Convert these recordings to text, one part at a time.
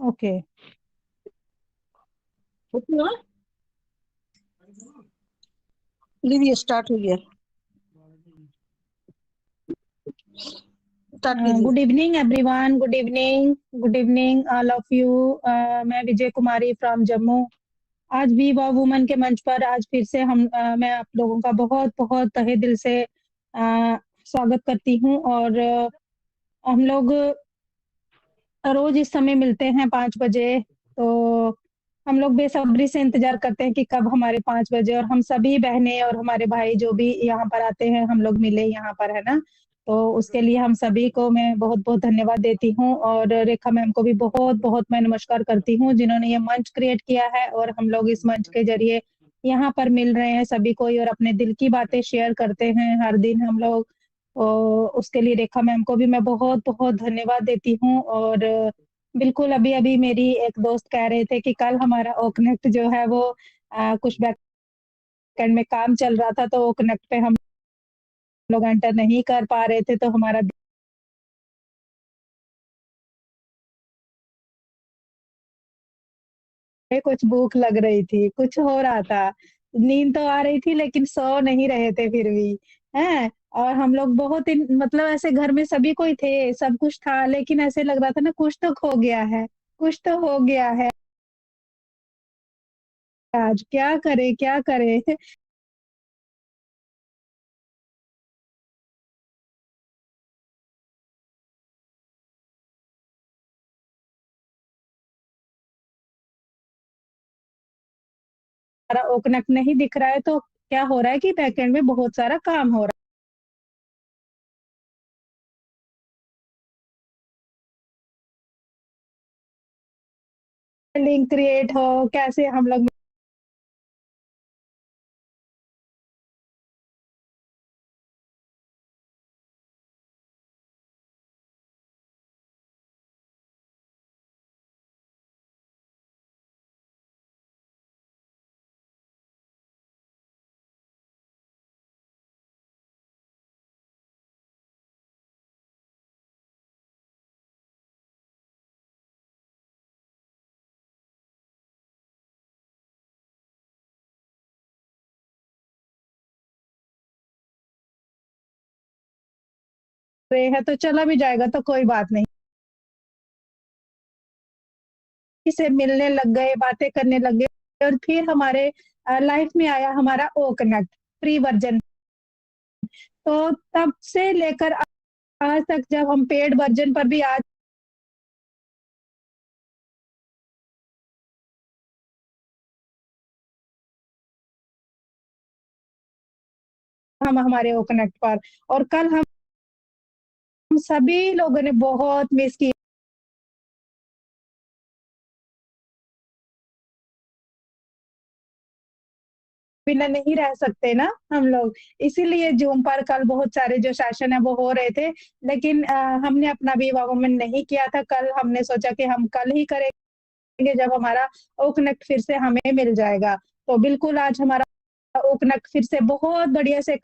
Okay. लीजिए, start हो गया। स्टार्ट कीजिए। Good evening everyone, good evening all of you. मैं विजय कुमारी फ्रॉम जम्मू। आज वी वाव वुमन के मंच पर आज फिर से मैं आप लोगों का बहुत बहुत तहे दिल से स्वागत करती हूँ। और हम लोग रोज इस समय मिलते हैं 5 बजे। तो हम लोग बेसब्री से इंतजार करते हैं कि कब हमारे 5 बजे और हम सभी बहनें और हमारे भाई जो भी यहाँ पर आते हैं हम लोग मिले यहाँ पर, है ना। तो उसके लिए हम सभी को मैं बहुत बहुत धन्यवाद देती हूँ और रेखा मैम को भी बहुत बहुत मैं नमस्कार करती हूँ जिन्होंने ये मंच क्रिएट किया है और हम लोग इस मंच के जरिए यहाँ पर मिल रहे हैं सभी कोई और अपने दिल की बातें शेयर करते हैं हर दिन हम लोग। उसके लिए रेखा मैम को भी मैं बहुत बहुत धन्यवाद देती हूँ। और बिल्कुल अभी अभी मेरी एक दोस्त कह रहे थे कि कल हमारा ओकनेक्ट जो है वो कुछ बैकएंड में काम चल रहा था तो ओकनेक्ट पे हम लोग एंटर नहीं कर पा रहे थे तो हमारा कुछ भूख लग रही थी, कुछ हो रहा था, नींद तो आ रही थी लेकिन सो नहीं रहे थे फिर भी, हैं। और हम लोग बहुत मतलब ऐसे घर में सभी कोई थे, सब कुछ था लेकिन ऐसे लग रहा था ना कुछ तो खो गया है, कुछ तो हो गया है। आज क्या करे क्या करे। हमारा ओकनेक्ट नहीं दिख रहा है तो क्या हो रहा है कि बैकएंड में बहुत सारा काम हो रहा है। लिंक क्रिएट हो कैसे हम लोग रहे हैं तो चला भी जाएगा तो कोई बात नहीं। से मिलने लग गए, बातें करने लग गए और फिर हमारे लाइफ में आया हमारा ओ कनेक्ट फ्री वर्जन। तो तब से लेकर आज तक जब हम पेड वर्जन पर भी आज हम हमारे ओ कनेक्ट पर और कल हम सभी लोगों ने बहुत मिस किया, बिना नहीं रह सकते ना हम लोग। इसीलिए जूम पर कल बहुत सारे जो सेशन है वो हो रहे थे लेकिन हमने अपना भी वुमन नहीं किया था। कल हमने सोचा कि हम कल ही करेंगे जब हमारा ओ कनेक्ट फिर से हमें मिल जाएगा। तो बिल्कुल आज हमारा ओ कनेक्ट फिर से बहुत बढ़िया से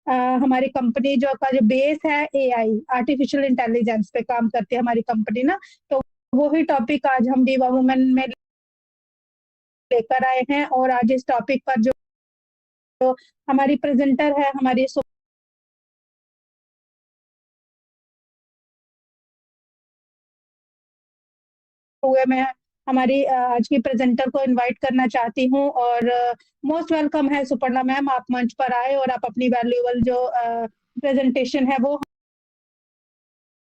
हमारी कंपनी जो बेस है एआई आर्टिफिशियल इंटेलिजेंस पे काम करती है हमारी कंपनी ना। तो वो ही टॉपिक आज हम विवा वुमेन में लेकर आए हैं और आज इस टॉपिक पर जो हमारी प्रेजेंटर है हमारी हुए मैं हमारी आज की प्रेजेंटर को इनवाइट करना चाहती हूँ। और मोस्ट वेलकम है सुपर्णा मैम, आप मंच पर आए और आप अपनी वैल्यूएबल जो प्रेजेंटेशन है वो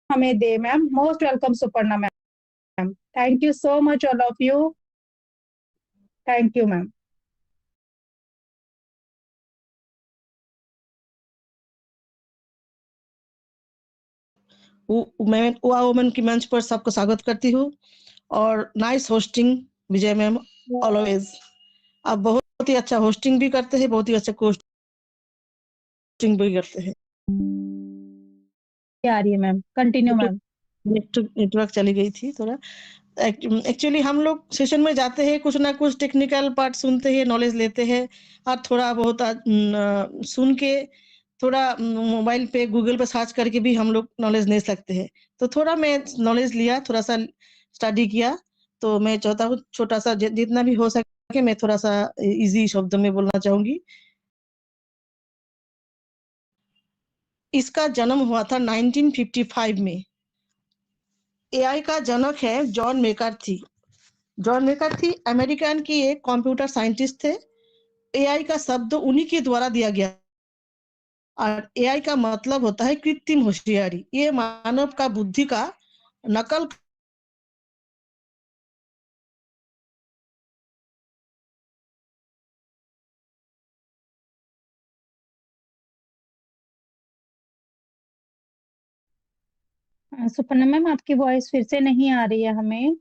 हमें दे। Ma'am most welcome Suparna ma'am, thank you so much all of you, thank you ma'am. मैं वुमन की मंच पर सबको स्वागत करती हूँ और nice hosting Vijay ma'am, always आप बहुत ही अच्छा होस्टिंग भी करते हैं, बहुत ही अच्छा कोस्टिंग भी करते हैं। क्या आ रही है मैम, कंटिन्यू मैम। नेटवर्क चली गई थी थोड़ा। एक्चुअली हम लोग सेशन में जाते हैं, कुछ ना कुछ टेक्निकल पार्ट सुनते हैं, नॉलेज लेते हैं और थोड़ा बहुत सुन के थोड़ा मोबाइल पे गूगल पे सर्च करके भी हम लोग नॉलेज ले सकते हैं। तो थोड़ा मैं नॉलेज लिया, थोड़ा सा स्टडी किया। तो मैं चाहता हूँ छोटा सा जितना भी हो सके मैं थोड़ा सा इजी शब्दों में बोलना चाहूंगी। इसका जन्म हुआ था 1955 में। एआई का जनक है John McCarthy. John McCarthy American की एक कंप्यूटर साइंटिस्ट थे। एआई का शब्द उन्हीं के द्वारा दिया गया और एआई का मतलब होता है कृत्रिम होशियारी। ये मानव का बुद्धि का नकल सुपर्णा मैम, आपकी वॉइस फिर से नहीं आ रही है हमें।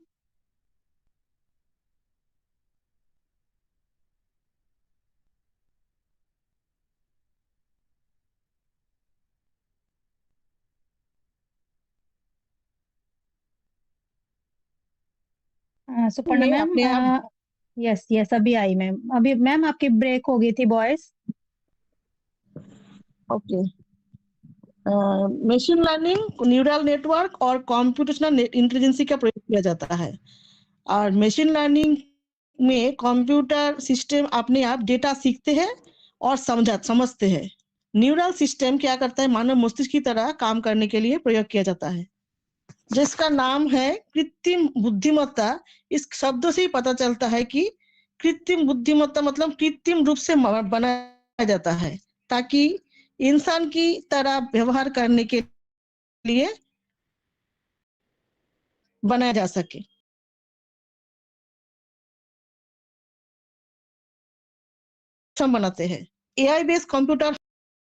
सुपर्णा में मैम, अपने आप। यस यस, अभी आई मैम। अभी मैम आपकी ब्रेक हो गई थी voice. Okay. Machine learning, neural network और कंप्यूटेशनल इंटेलिजेंस का प्रयोग किया जाता है। और मशीन लर्निंग में कंप्यूटर सिस्टम अपने आप डेटा सीखते हैं और समझते हैं। न्यूरल सिस्टम क्या करता है, मानव मस्तिष्क की तरह काम करने के लिए प्रयोग किया जाता है, जिसका नाम है कृत्रिम बुद्धिमत्ता। इस शब्द से ही पता चलता है कि कृत्रिम बुद्धिमत्ता मतलब कृत्रिम रूप से बनाया जाता है ताकि इंसान की तरह व्यवहार करने के लिए बनाया जा सके। बनाते हैं। एआई बेस्ड कंप्यूटर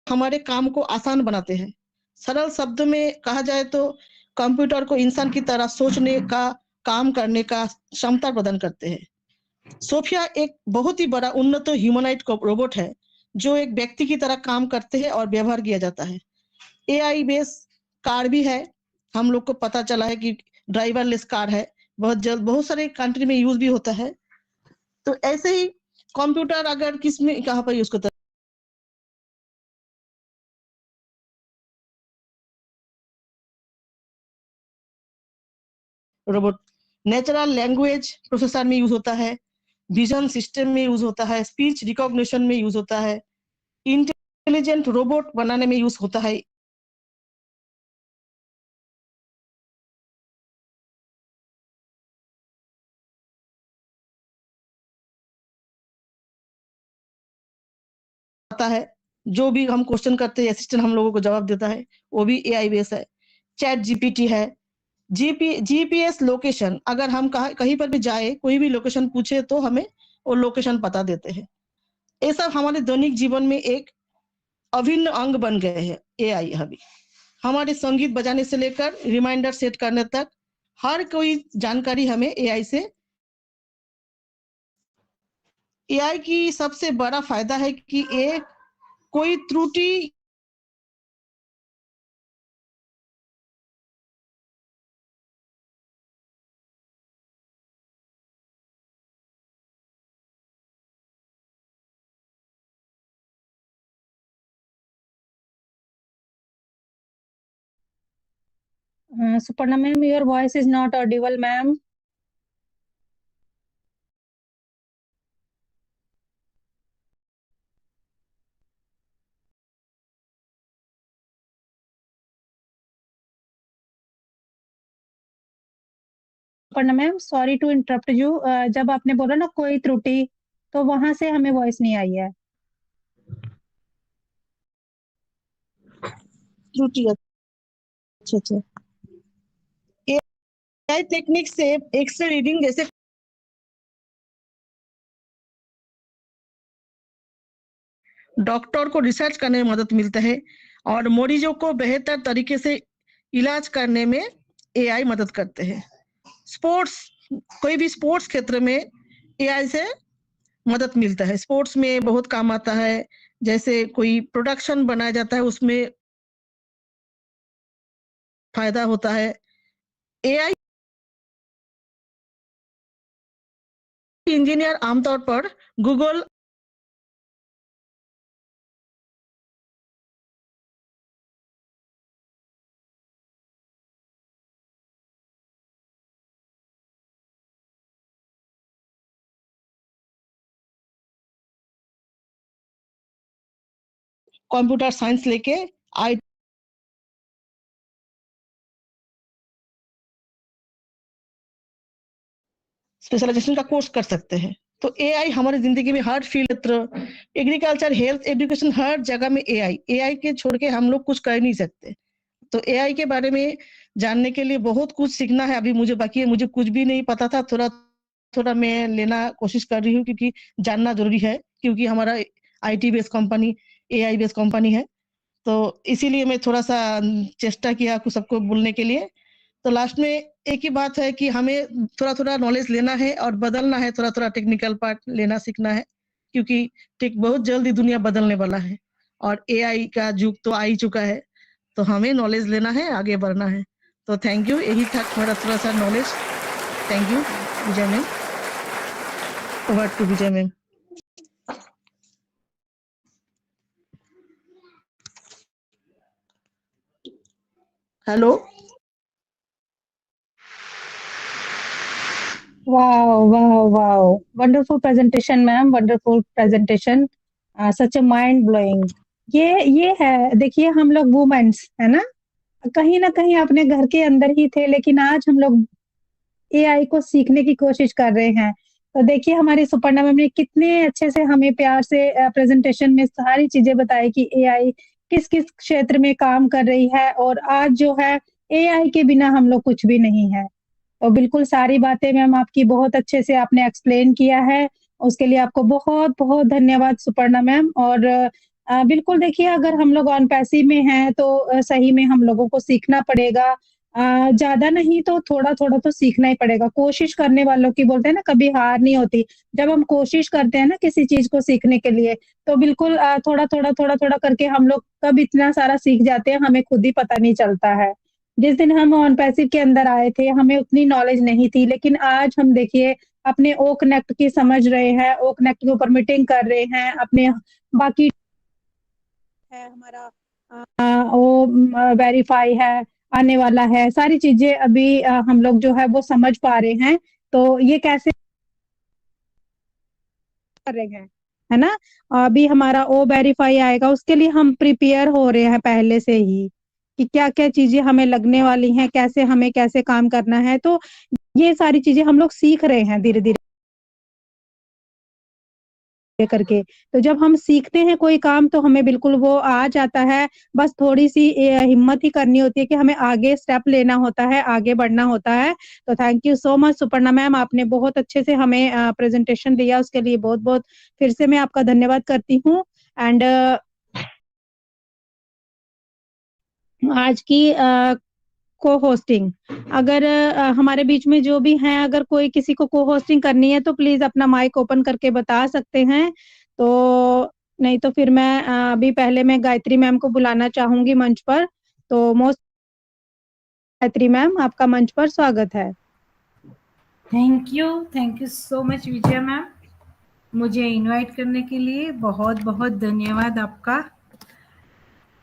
हमारे काम को आसान बनाते हैं। सरल शब्द में कहा जाए तो कंप्यूटर को इंसान की तरह सोचने का, काम करने का क्षमता प्रदान करते हैं। सोफिया एक बहुत ही बड़ा उन्नत ह्यूमनाइड रोबोट है जो एक व्यक्ति की तरह काम करते हैं और व्यवहार किया जाता है। एआई बेस कार भी है। हम लोग को पता चला है कि ड्राइवरलेस कार है, बहुत जल्द बहुत सारे कंट्री में यूज भी होता है। तो ऐसे ही कंप्यूटर अगर किस में कहाँ पर यूज करता है, रोबोट नेचुरल लैंग्वेज प्रोसेसर में यूज होता है, विजन सिस्टम में यूज होता है, स्पीच रिकॉग्निशन में यूज होता है, इंटेलिजेंट रोबोट बनाने में यूज होता है। आता है जो भी हम क्वेश्चन करते हैं असिस्टेंट हम लोगों को जवाब देता है, वो भी एआई बेस है। चैट जीपीटी है। जीपीएस लोकेशन, अगर हम कहीं पर भी जाए, कोई भी लोकेशन पूछे तो हमें वो लोकेशन पता देते हैं। ये सब हमारे दैनिक जीवन में एक अभिन्न अंग बन गए हैं। एआई अभी हमारे संगीत बजाने से लेकर रिमाइंडर सेट करने तक हर कोई जानकारी हमें एआई से। एआई की सबसे बड़ा फायदा है कि ये कोई त्रुटि Suparna ma'am, your voice is not audible ma'am. Suparna ma'am, sorry to interrupt you. जब आपने बोला ना कोई त्रुटि, तो वहां से हमें वॉइस नहीं आई है। त्रुटि। अच्छा अच्छा। एआई टेक्निक से एक्सरे रीडिंग जैसे डॉक्टर को रिसर्च करने में मदद मिलता है और मरीजों को बेहतर तरीके से इलाज करने में एआई मदद करते हैं। स्पोर्ट्स, कोई भी स्पोर्ट्स क्षेत्र में एआई से मदद मिलता है। स्पोर्ट्स में बहुत काम आता है, जैसे कोई प्रोडक्शन बनाया जाता है उसमें फायदा होता है। एआई इंजीनियर आमतौर पर गूगल कंप्यूटर साइंस लेके आई स्पेशलाइजेशन का कोर्स कर सकते हैं। तो एआई हमारी जिंदगी में हर फील्ड, एग्रीकल्चर, हेल्थ, एजुकेशन, हर जगह में एआई एआई के छोड़ के हम लोग कुछ कर नहीं सकते। तो एआई के बारे में जानने के लिए बहुत कुछ सीखना है, अभी मुझे बाकी है। मुझे कुछ भी नहीं पता था, थोड़ा थोड़ा मैं लेना कोशिश कर रही हूँ, क्योंकि जानना जरूरी है, क्योंकि हमारा IT based company, AI based company है। तो इसीलिए मैं थोड़ा सा चेष्टा किया कुछ सबको बोलने के लिए। तो लास्ट में एक ही बात है कि हमें थोड़ा थोड़ा नॉलेज लेना है और बदलना है, थोड़ा थोड़ा टेक्निकल पार्ट लेना सीखना है, क्योंकि टेक बहुत जल्दी दुनिया बदलने वाला है और एआई का युग तो आ ही चुका है। तो हमें नॉलेज लेना है, आगे बढ़ना है। तो थैंक यू, यही था मेरा थोड़ा सा knowledge. Thank you Vijay ma'am. Over to Vijay ma'am. Hello. Wow, wow, wow. Wonderful presentation, ma'am. Wonderful presentation. Such a mind blowing. ये है, देखिए हम लोग वुमेन्स है ना कहीं अपने घर के अंदर ही थे, लेकिन आज हम लोग एआई को सीखने की कोशिश कर रहे हैं। तो देखिए हमारी सुपर्णा मैम ने कितने अच्छे से हमें प्यार से प्रेजेंटेशन में सारी चीजें बताई कि एआई किस किस क्षेत्र में काम कर रही है, और आज जो है एआई के बिना हम लोग कुछ भी नहीं है। तो बिल्कुल सारी बातें मैम आपकी बहुत अच्छे से आपने एक्सप्लेन किया है, उसके लिए आपको बहुत-बहुत धन्यवाद सुपर्णा मैम। और बिल्कुल देखिए अगर हम लोग ऑन पैसिव में हैं तो सही में हम लोगों को सीखना पड़ेगा। ज़्यादा नहीं तो थोड़ा-थोड़ा तो सीखना ही पड़ेगा। कोशिश करने वालों की बोलते हैं ना कभी हार नहीं होती। जब हम कोशिश करते हैं ना किसी चीज़ को सीखने के लिए, तो बिल्कुल थोड़ा-थोड़ा, थोड़ा-थोड़ा करके हम लोग कब इतना सारा सीख जाते हैं हमें खुद ही पता नहीं चलता है। जिस दिन हम ऑन पैसिव के अंदर आए थे, हमें उतनी नॉलेज नहीं थी, लेकिन आज हम देखिए अपने ओ कनेक्ट की समझ रहे हैं, ओ कनेक्ट के ऊपर मीटिंग कर रहे हैं, अपने बाकी है हमारा वो वेरीफाई है, आने वाला है, सारी चीज़ें अभी हम लोग जो है वो समझ पा रहे हैं। तो ये कैसे कर रहे हैं, है ना? अभी हमारा ओ वेरीफाई आएगा, उसके लिए हम प्रिपेयर हो रहे हैं पहले से ही, कि क्या-क्या चीज़ें हमें लगने वाली हैं, कैसे हमें कैसे काम करना है। तो ये सारी चीज़ें हम लोग सीख रहे हैं धीरे-धीरे करके। तो जब हम सीखते हैं कोई काम तो हमें बिल्कुल वो आ जाता है, बस थोड़ी-सी हिम्मत ही करनी होती है कि हमें आगे स्टेप लेना होता है, आगे बढ़ना होता है। तो thank you so much Suparna ma'am, आपने बहुत अच्छे से हमें प्रेज़ेंटेशन दिया, उसके लिए बहुत-बहुत फिर से मैं आपका धन्यवाद करती हूँ। एंड आज की को-होस्टिंग, अगर हमारे बीच में जो भी हैं, अगर कोई किसी को को-होस्टिंग करनी है तो प्लीज़ अपना माइक ओपन करके बता सकते हैं। तो नहीं तो फिर मैं अभी पहले मैं गायत्री मैम को बुलाना चाहूँगी मंच पर। तो मोस्ट गायत्री मैम, आपका मंच पर स्वागत है। Thank you so much Vijaya ma'am, मुझे इनवाइट करने के लिए बहुत-बहुत धन्यवाद आपका।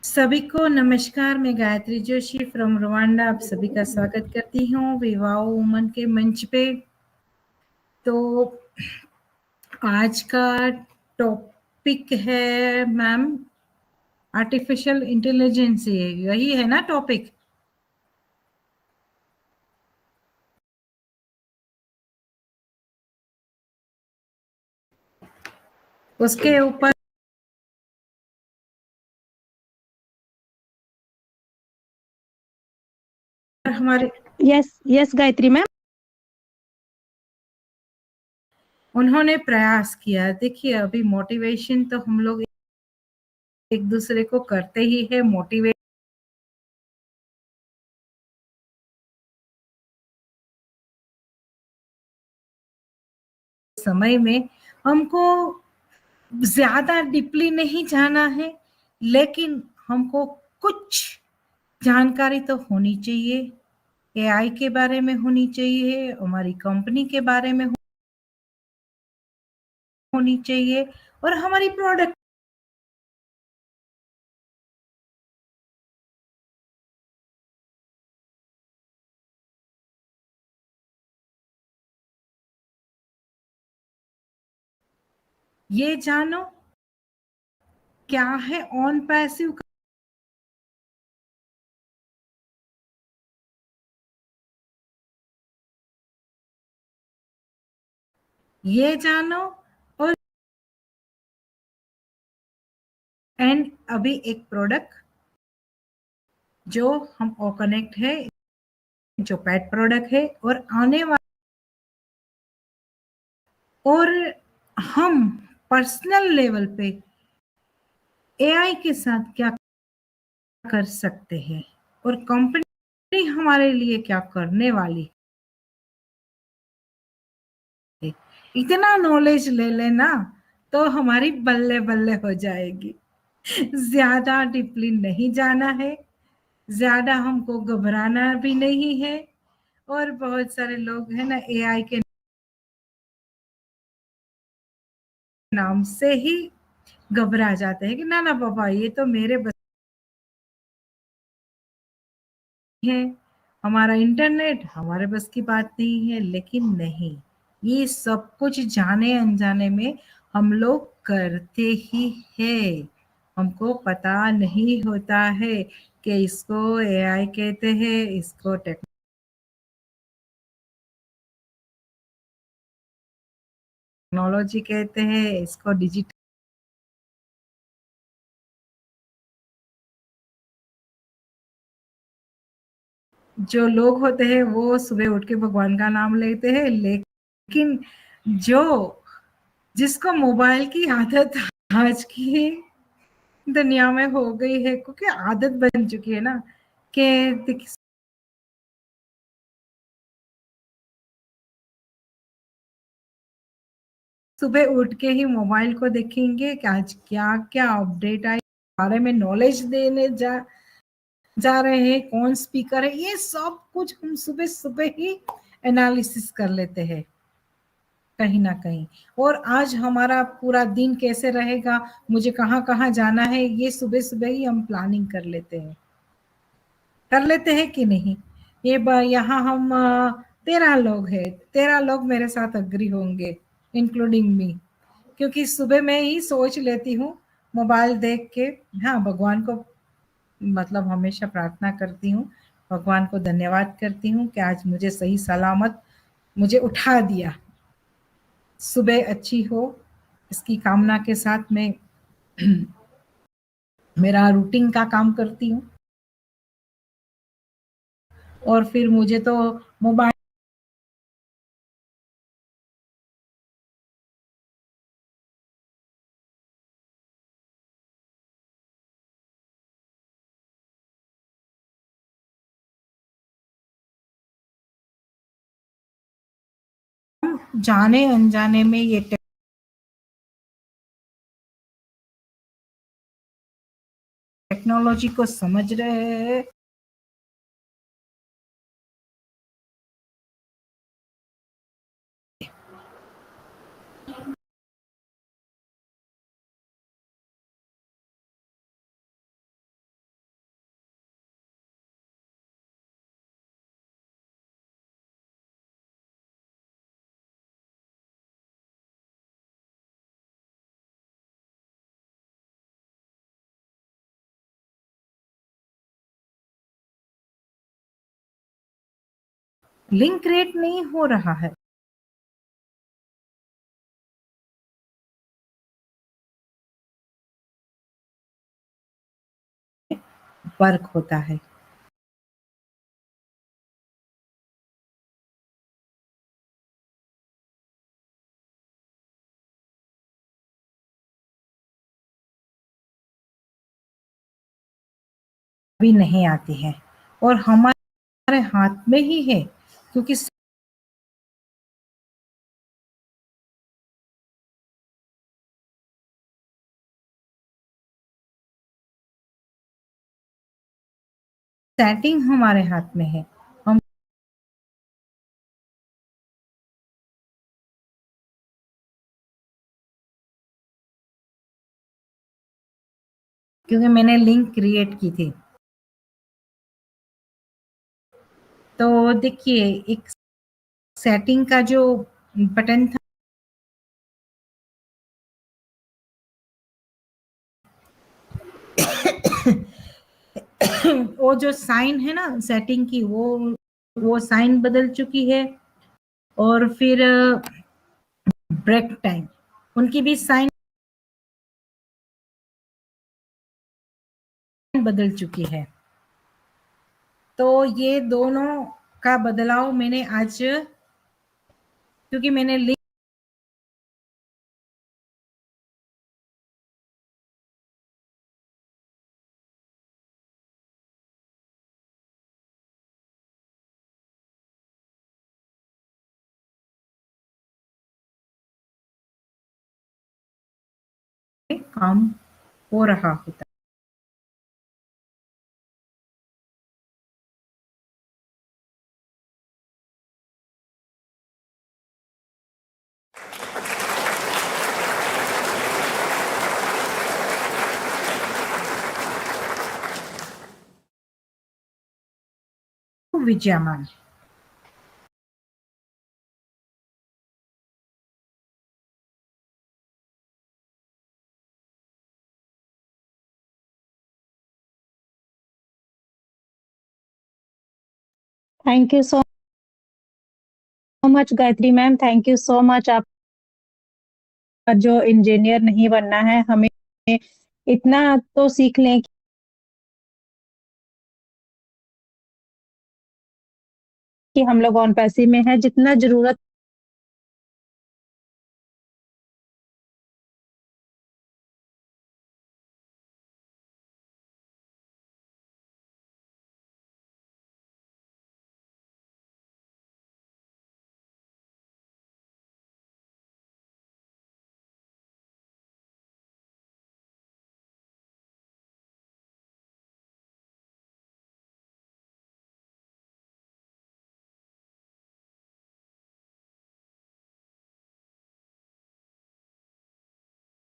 सभी को नमस्कार, मैं गायत्री जोशी फ्रॉम रवांडा आप सभी का स्वागत करती हूँ विवाह वुमन के मंच पे। तो आज का टॉपिक है मैम आर्टिफिशियल इंटेलिजेंस, यही है ना टॉपिक? उसके ऊपर हमारे यस गायत्री मैम। उन्होंने प्रयास किया। देखिए अभी मोटिवेशन तो हम लोग एक दूसरे को करते ही है मोटिवेट। समय में हमको ज्यादा डीपली नहीं जाना है, लेकिन हमको कुछ जानकारी तो होनी चाहिए, एआई के बारे में होनी चाहिए, हमारी कंपनी के बारे में होनी चाहिए और हमारी प्रोडक्ट ये जानो क्या है ऑन पैसिव, ये जानो। और एंड अभी एक प्रोडक्ट जो हम ओ कनेक्ट है, जो पेट प्रोडक्ट है, और आने वाले, और हम पर्सनल लेवल पे एआई के साथ क्या कर सकते हैं, और कंपनी हमारे लिए क्या करने वाली है। इतना नॉलेज ले लेना तो हमारी बल्ले बल्ले हो जाएगी। ज्यादा डीपली नहीं जाना है, ज्यादा हमको घबराना भी नहीं है। और बहुत सारे लोग है ना एआई के नाम से ही घबरा जाते हैं कि ना ना पापा ये तो मेरे बस है, हमारा इंटरनेट हमारे बस की बात नहीं है। लेकिन नहीं, ये सब कुछ जाने अनजाने में हम लोग करते ही है, हमको पता नहीं होता है कि इसको एआई कहते हैं, इसको टेक्नोलॉजी कहते हैं, इसको डिजिटल। जो लोग होते हैं वो सुबह उठ के भगवान का नाम लेते हैं, लेकिन जो जिसको मोबाइल की आदत आज की दुनिया में हो गई है, क्योंकि आदत बन चुकी है ना कि सुबह उठ के ही मोबाइल को देखेंगे कि आज क्या क्या अपडेट आई, बारे में नॉलेज देने जा रहे हैं, कौन स्पीकर है, ये सब कुछ हम सुबह सुबह ही एनालिसिस कर लेते हैं कहीं ना कहीं। और आज हमारा पूरा दिन कैसे रहेगा, मुझे कहाँ कहाँ जाना है, ये सुबह सुबह ही हम प्लानिंग कर लेते हैं कि नहीं। ये यहाँ हम 13 लोग हैं, 13 लोग मेरे साथ अग्री होंगे, इंक्लूडिंग मी, क्योंकि सुबह मैं ही सोच लेती हूँ मोबाइल देख के। हाँ, भगवान को मतलब हमेशा प्रार्थना करती हूँ, भगवान को धन्यवाद करती हूँ कि आज मुझे सही सलामत मुझे उठा दिया। सुबह अच्छी हो इसकी कामना के साथ मैं मेरा रूटीन का काम करती हूँ। और फिर मुझे तो मोबाइल जाने अनजाने में ये टेक्नोलॉजी को समझ रहे हैं, लिंक क्रिएट नहीं हो रहा है। वर्क होता है। भी नहीं आती है, और हमारे हाथ में ही है, क्योंकि सेटिंग हमारे हाथ में है। हम क्योंकि मैंने लिंक क्रिएट की थी, तो देखिए एक सेटिंग का जो बटन था वो जो साइन है ना सेटिंग की, वो साइन बदल चुकी है। और फिर ब्रेक टाइम, उनकी भी साइन बदल चुकी है। तो ये दोनों का बदलाव मैंने आज, क्योंकि मैंने लिंक काम हो रहा होता। Vijaya ma'am. Thank you so much Gayatri ma'am, thank you so much. आप जो इंजीनियर नहीं बनना है, हमें इतना तो सीख लें कि हम लोग ऑन पैसिव में है, जितना जरूरत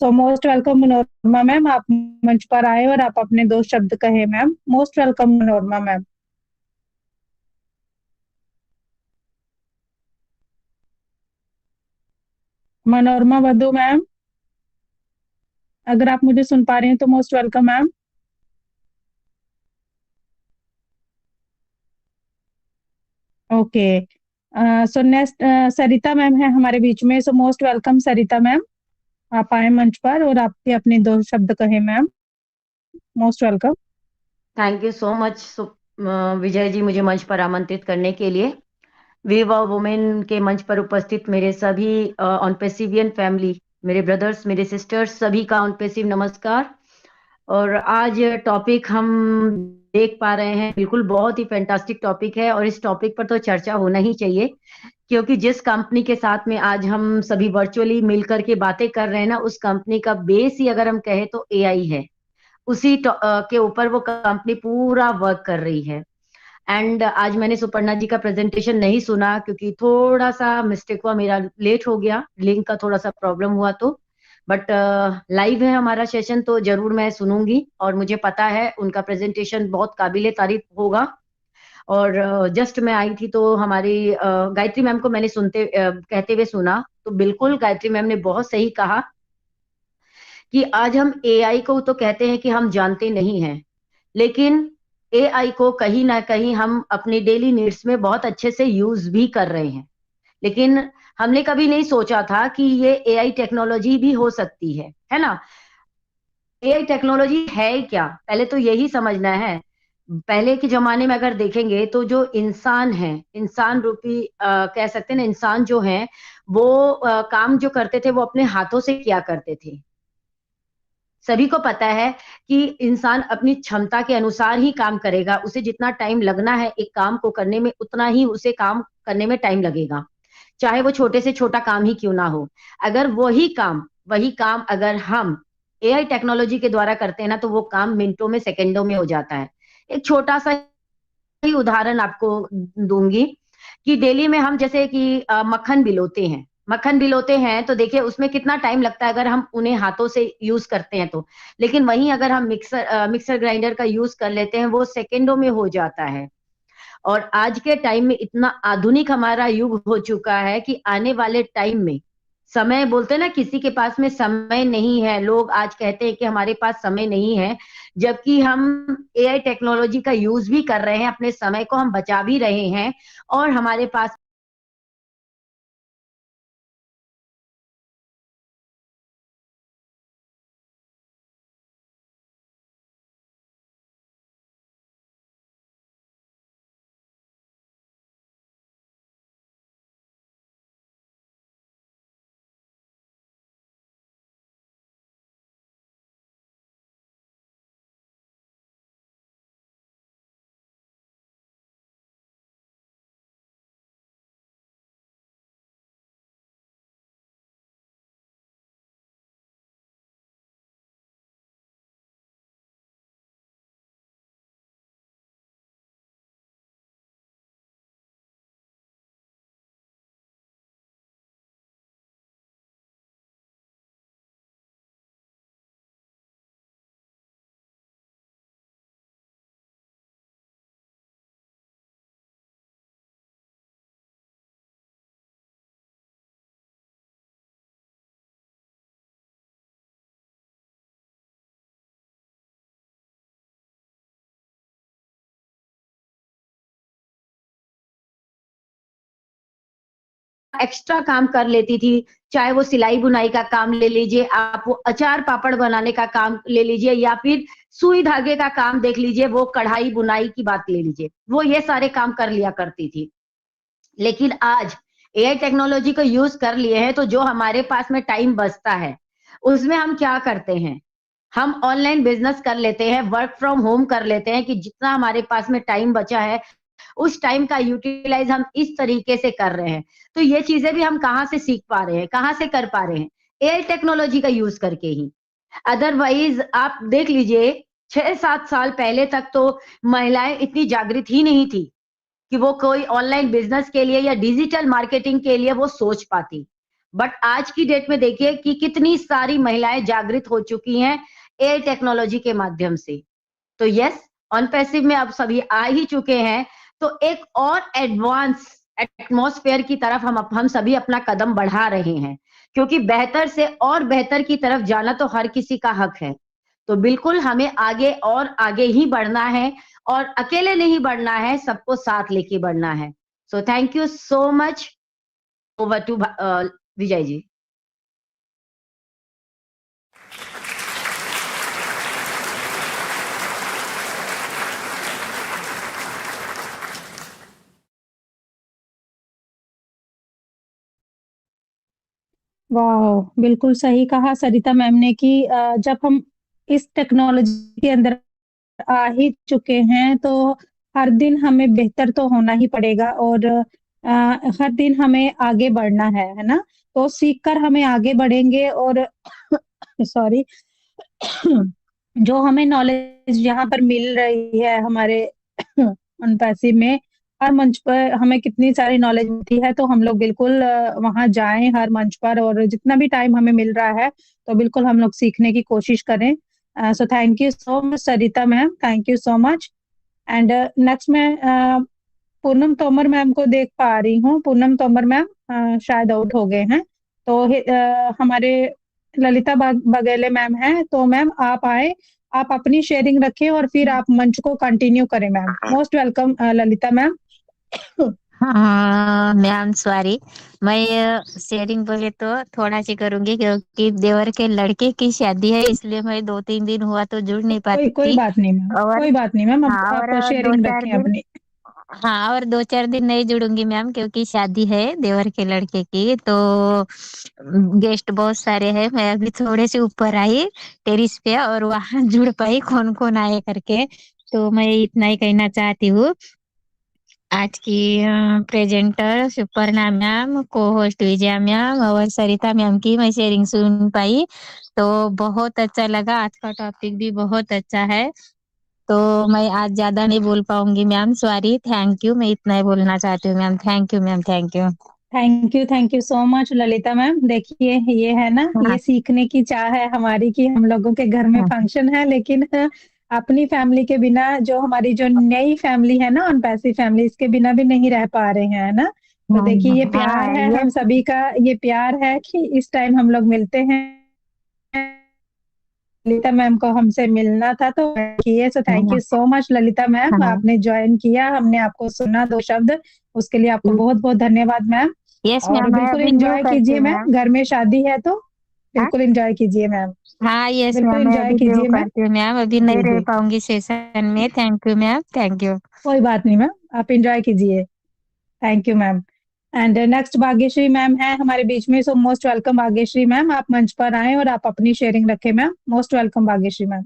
तो मोस्ट वेलकम मनोरमा मैम, आप मंच पर आए और आप अपने 2 शब्द कहे ma'am. Most welcome Manorama ma'am. Manorama वधू मैम, अगर आप मुझे सुन पा रहे हैं तो most welcome ma'am. Okay, so next Sarita ma'am है हमारे बीच में। So most welcome Sarita ma'am, आप आए मंच पर और आपके अपने 2 शब्द कहे ma'am. Most welcome. Thank you so much Vijay ji, मुझे मंच पर आमंत्रित करने के लिए। विवा वुमेन के मंच पर उपस्थित मेरे सभी ऑन पेसिवियन फैमिली, मेरे ब्रदर्स, मेरे सिस्टर्स, सभी का ऑन पेसिव नमस्कार। और आज टॉपिक हम देख पा रहे हैं, बिल्कुल बहुत ही फैंटास्टिक टॉपिक है, और इस टॉपिक पर तो चर्चा होना ही चाहिए, क्योंकि जिस कंपनी के साथ में आज हम सभी वर्चुअली मिलकर के बातें कर रहे हैं ना, उस कंपनी का बेस ही अगर हम कहें तो एआई है। उसी के ऊपर वो कंपनी पूरा वर्क कर रही है। एंड आज मैंने सुपर्णा जी का प्रेजेंटेशन नहीं सुना, क्योंकि थोड़ा सा मिस्टेक हुआ, मेरा लेट हो गया, लिंक का थोड़ा सा प्रॉब्लम हुआ। तो बट लाइव है हमारा सेशन, तो जरूर मैं सुनूंगी, और मुझे पता है उनका प्रेजेंटेशन बहुत काबिले तारीफ होगा। और जस्ट मैं आई थी तो हमारी गायत्री मैम को मैंने कहते हुए सुना, तो बिल्कुल गायत्री मैम ने बहुत सही कहा कि आज हम एआई को तो कहते हैं कि हम जानते नहीं हैं, लेकिन एआई को कहीं ना कहीं हम अपने डेली नीड्स में बहुत अच्छे से यूज भी कर रहे हैं। लेकिन हमने कभी नहीं सोचा था कि ये एआई टेक्नोलॉजी भी हो सकती है ना। एआई टेक्नोलॉजी है क्या, पहले तो यही समझना है। पहले के जमाने में अगर देखेंगे तो जो इंसान है, इंसान रूपी कह सकते हैं ना, इंसान जो है वो काम जो करते थे वो अपने हाथों से किया करते थे। सभी को पता है कि इंसान अपनी क्षमता के अनुसार ही काम करेगा, उसे जितना टाइम लगना है एक काम को करने में, उतना ही उसे काम करने में टाइम लगेगा, चाहे वो छोटे से छोटा काम ही क्यों ना हो। अगर वही काम अगर हम एआई टेक्नोलॉजी के द्वारा करते हैं ना, तो वो काम मिनटों में, सेकंडों में हो जाता है। एक छोटा सा ही उदाहरण आपको दूंगी कि डेली में हम जैसे कि मक्खन भिगोते हैं तो देखिए उसमें कितना टाइम लगता है अगर हम उन्हें हाथों से यूज करते हैं तो। लेकिन वहीं अगर हम मिक्सर ग्राइंडर का यूज कर लेते हैं, वो सेकंडों में हो जाता है। और आज के टाइम में इतना आधुनिक हमारा युग हो चुका है कि आने वाले टाइम में समय बोलते हैं ना, किसी के पास में समय नहीं है, लोग आज कहते हैं कि हमारे पास समय नहीं है, जबकि हम एआई टेक्नोलॉजी का यूज भी कर रहे हैं, अपने समय को हम बचा भी रहे हैं और हमारे पास एक्स्ट्रा काम कर लेती थी, चाहे वो सिलाई बुनाई का काम ले लीजिए, आप वो अचार पापड़ बनाने का काम ले लीजिए, या फिर सुई धागे का काम देख लीजिए, वो कढ़ाई बुनाई की बात ले लीजिए, वो ये सारे काम कर लिया करती थी। लेकिन आज एआई टेक्नोलॉजी को यूज कर लिए हैं, तो जो हमारे पास में टाइम बचता है उसमें हम क्या करते हैं, हम ऑनलाइन बिजनेस कर लेते हैं, वर्क फ्रॉम होम कर लेते हैं, कि जितना हमारे पास में टाइम बचा है उस टाइम का यूटिलाइज हम इस तरीके से कर रहे हैं। तो ये चीजें भी हम कहाँ से सीख पा रहे हैं, कहाँ से कर पा रहे हैं, एआई टेक्नोलॉजी का यूज करके ही। अदरवाइज आप देख लीजिए 6-7 साल पहले तक तो महिलाएं इतनी जागृत ही नहीं थी कि वो कोई ऑनलाइन बिजनेस के लिए या डिजिटल मार्केटिंग के लिए वो सोच पाती। बट आज की डेट में देखिए कि कितनी सारी महिलाएं जागृत हो चुकी हैं एआई टेक्नोलॉजी के माध्यम से। तो यस, ऑन पैसिव में अब सभी आ ही चुके हैं, तो एक और एडवांस एटमॉस्फेयर की तरफ हम सभी अपना कदम बढ़ा रहे हैं, क्योंकि बेहतर से और बेहतर की तरफ जाना तो हर किसी का हक है। तो बिल्कुल हमें आगे और आगे ही बढ़ना है, और अकेले नहीं बढ़ना है, सबको साथ लेके बढ़ना है। So thank you so much. Over to Vijay ji. वाह, बिल्कुल सही कहा सरिता मैम ने कि जब हम इस टेक्नोलॉजी के अंदर आ ही चुके हैं तो हर दिन हमें बेहतर तो होना ही पड़ेगा, और हर दिन हमें आगे बढ़ना है ना। तो सीख कर हमें आगे बढ़ेंगे, और सॉरी, जो हमें नॉलेज यहाँ पर मिल रही है हमारे अनपैसिव में, हर मंच पर हमें कितनी सारी नॉलेज मिलती है, तो हम लोग बिल्कुल वहां जाएं हर मंच पर, और जितना भी टाइम हमें मिल रहा है तो बिल्कुल हम लोग सीखने की कोशिश करें। सो thank you so much Sarita ma'am, thank you so much. And next मैं पूनम तोमर मैम को देख पा रही हूँ। पूनम तोमर मैम शायद आउट हो गए हैं, तो हमारे ललिता बघेले मैम हैं, तो मैम आप आए, आप अपनी शेयरिंग रखें और फिर आप मंच को कंटिन्यू करें ma'am. Most welcome Lalita ma'am. हाँ मैम, सॉरी, मैं शेयरिंग बोले तो थोड़ा सी करूंगी, क्योंकि देवर के लड़के की शादी है, इसलिए मैं 2-3 दिन हुआ तो जुड़ नहीं पाती कोई थी। बात नहीं मैम, और कोई बात नहीं मैम, हाँ, आप और शेयरिंग रखें अपनी। हाँ, और 2-4 दिन नहीं जुड़ूंगी मैम, क्योंकि शादी है देवर के लड़के की, तो गेस्ट बहुत सारे हैं। मैं अभी थोड़े से ऊपर आई टेरिस पे, और वहां जुड़ पाई कौन कौन आए करके। तो मैं इतना ही कहना चाहती हूँ। आज की प्रेजेंटर सुपर्णा मैम, को होस्ट विजया मैम और सरिता मैम की मैं शेयरिंग सुन पाई, तो बहुत अच्छा लगा। आज का टॉपिक भी बहुत अच्छा है, तो मैं आज ज्यादा नहीं बोल पाऊंगी मैम, सॉरी, थैंक यू, मैं इतना ही बोलना चाहती हूँ ma'am. Thank you ma'am, thank you. Thank you so much Lalita ma'am. देखिए ये है ना, ये हाँ, सीखने की चाह है हमारी कि हम लोगों के घर में हाँ, फंक्शन है, लेकिन अपनी फैमिली के बिना, जो हमारी जो नई फैमिली है ना, अनपैसिव फैमिली, इसके बिना भी नहीं रह पा रहे हैं, है ना। तो देखिए ये प्यार हाँ है ये हम सभी का, ये प्यार है कि इस टाइम हम लोग मिलते हैं। ललिता मैम को हमसे मिलना था तो किए, सो thank you so much Lalita ma'am, हाँ आपने ज्वाइन किया, हमने आपको सुना 2 शब्द, उसके लिए आपको बहुत बहुत धन्यवाद मैम। यस और मैम, मैं बिल्कुल अभी न्यू एंजॉय करती कीजिए हूँ मैम, मैम। घर में शादी है तो हाँ बिल्कुल एंजॉय कीजिए मैम, हाँ यस बिल्कुल मैम, मैं एंजॉय अभी न्यू कीजिए मैम। करती हूँ मैम, अभी जी नहीं रह जी, पाऊंगी सेशन में। Thank you ma'am, thank you. कोई बात नहीं मैम, आप एंजॉय कीजिए, thank you ma'am. And next Bhagyashree ma'am है हमारे बीच में, so most welcome Bhagyashree ma'am, आप मंच पर आए और आप अपनी शेयरिंग रखें ma'am, most welcome Bhagyashree ma'am.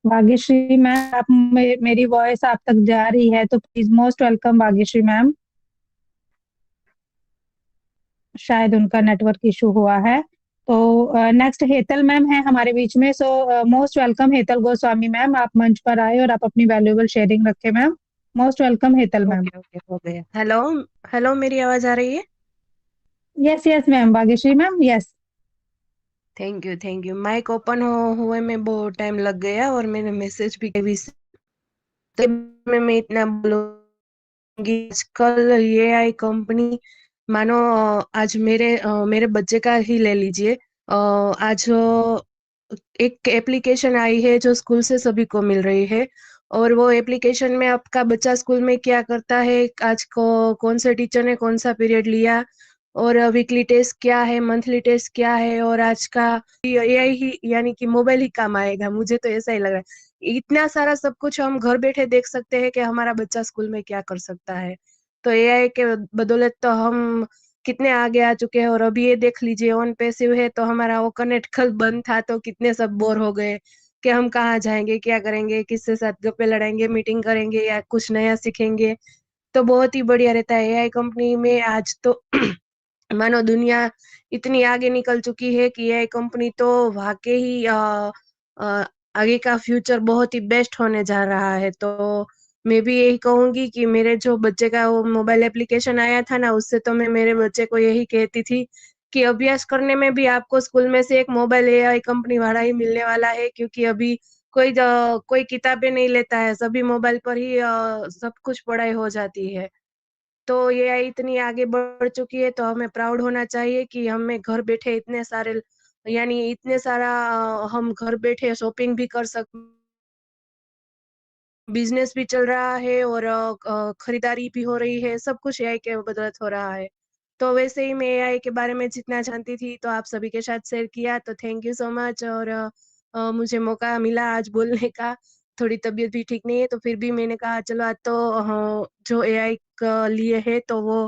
Bhagyashree ma'am, आप मेरी वॉइस आप तक जा रही है तो please most welcome Bhagyashree ma'am, शायद उनका नेटवर्क इशू हुआ है। तो नेक्स्ट हेतल मैम है हमारे बीच में, so most welcome Hetal Goswami ma'am, आप मंच पर आए और आप अपनी वैल्यूएबल शेयरिंग रखें ma'am, most welcome Hetal ma'am. Okay okay हो गया। हेलो हेलो, मेरी आवाज आ रही है? Yes yes ma'am, Bhagyashree ma'am yes. Thank you thank you. Mic open हुए में बहुत टाइम लग गया और मैंने मैसेज भी तो मैं इतना बोलूंगी, आजकल ये आई कंपनी, मानो आज मेरे बच्चे का ही ले लीजिए। आज एक एप्लीकेशन आई है जो स्कूल से सभी को मिल रही है, और वो एप्लीकेशन में आपका बच्चा स्कूल में क्या करता है, आज को कौन से टीचर ने कौन सा पीरियड लिया, और वीकली टेस्ट क्या है, मंथली टेस्ट क्या है, और आज का एआई ही यानी कि मोबाइल ही काम आएगा। मुझे तो ऐसा ही लग रहा है, इतना सारा सब कुछ हम घर बैठे देख सकते हैं कि हमारा बच्चा स्कूल में क्या कर सकता है। तो एआई के बदौलत तो हम कितने आगे आ चुके हैं। और अभी ये देख लीजिए, ऑन पैसिव है तो हमारा वो कनेक्ट कल बंद था तो कितने सब बोर हो गए कि हम कहाँ जाएंगे, क्या करेंगे, किससे साथ गप्पे लड़ाएंगे, मीटिंग करेंगे या कुछ नया सीखेंगे। तो बहुत ही बढ़िया रहता है एआई कंपनी में आज तो। मानो दुनिया इतनी आगे निकल चुकी है कि एआई कंपनी तो वाकई ही अ, आगे का फ्यूचर बहुत ही बेस्ट होने जा रहा है। तो मैं भी यही कहूंगी कि मेरे जो बच्चे का वो मोबाइल एप्लीकेशन आया था ना, उससे तो मैं मेरे बच्चे को यही कहती थी कि अभ्यास करने में भी आपको स्कूल में से एक मोबाइल एआई कंपनी वाला ही मिलने वाला है, क्योंकि अभी कोई किताबें नहीं लेता है, सभी मोबाइल पर ही सब कुछ पढ़ाई हो जाती है। तो ये इतनी आगे बढ़ चुकी है तो हमें प्राउड होना चाहिए कि हमें घर बैठे इतने सारे, यानी इतने सारा हम घर बैठे शॉपिंग भी कर सकते, बिजनेस भी चल रहा है, और खरीदारी भी हो रही है, सब कुछ एआई के बदौलत हो रहा है। तो वैसे ही मैं एआई के बारे में जितना जानती थी तो आप सभी के साथ शेयर किया, तो थैंक यू सो मच। और मुझे मौका मिला आज बोलने का, थोड़ी तबीयत भी ठीक नहीं है तो फिर भी मैंने कहा चलो आज तो जो एआई का लिए है तो वो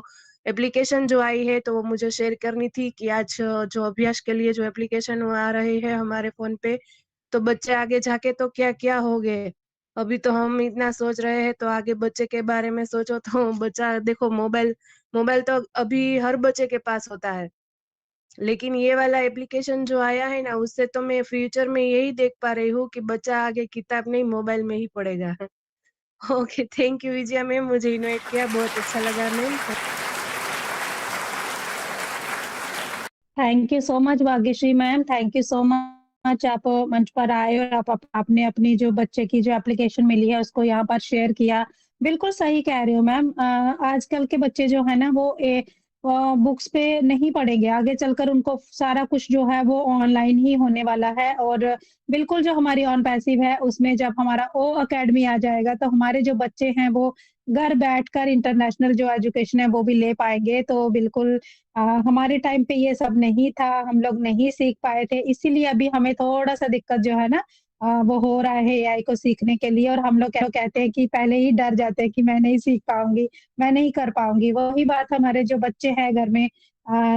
एप्लीकेशन जो आई है तो वो मुझे शेयर करनी थी कि आज जो अभ्यास के लिए जो एप्लीकेशन आ रहे हैं हमारे फोन पे, तो बच्चे आगे जाके तो क्या क्या हो गए। अभी तो हम इतना सोच रहे हैं तो आगे बच्चे के बारे में सोचो तो बच्चा देखो, मोबाइल मोबाइल तो अभी हर बच्चे के पास होता है, लेकिन ये वाला एप्लीकेशन जो आया है ना, उससे तो मैं फ्यूचर में यही देख पा रही हूँ कि बच्चा आगे किताब नहीं मोबाइल में ही पढ़ेगा। Okay, thank you Vijaya ma'am, मुझे इनवाइट किया, बहुत अच्छा लगा ma'am. Thank you so much Bhagyashree ma'am, thank you so much, आप मंच पर आए और आपने अपनी जो बच्चे की जो एप्लीकेशन मिली है उसको यहाँ पर शेयर किया। बिल्कुल सही कह रहे हो मैम, आजकल के बच्चे जो है ना वो बुक्स पे नहीं पढ़ेंगे, आगे चलकर उनको सारा कुछ जो है वो ऑनलाइन ही होने वाला है। और बिल्कुल जो हमारी ऑन पैसिव है उसमें जब हमारा ओ अकेडमी आ जाएगा तो हमारे जो बच्चे हैं वो घर बैठकर इंटरनेशनल जो एजुकेशन है वो भी ले पाएंगे। तो बिल्कुल हमारे टाइम पे ये सब नहीं था, हम लोग नहीं सीख पाए थे, इसीलिए अभी हमें थोड़ा सा दिक्कत जो है ना वो हो रहा है एआई को सीखने के लिए। और हम लोग कहते हैं कि पहले ही डर जाते हैं कि मैं नहीं सीख पाऊंगी, मैं नहीं कर पाऊंगी। वही बात हमारे जो बच्चे हैं घर में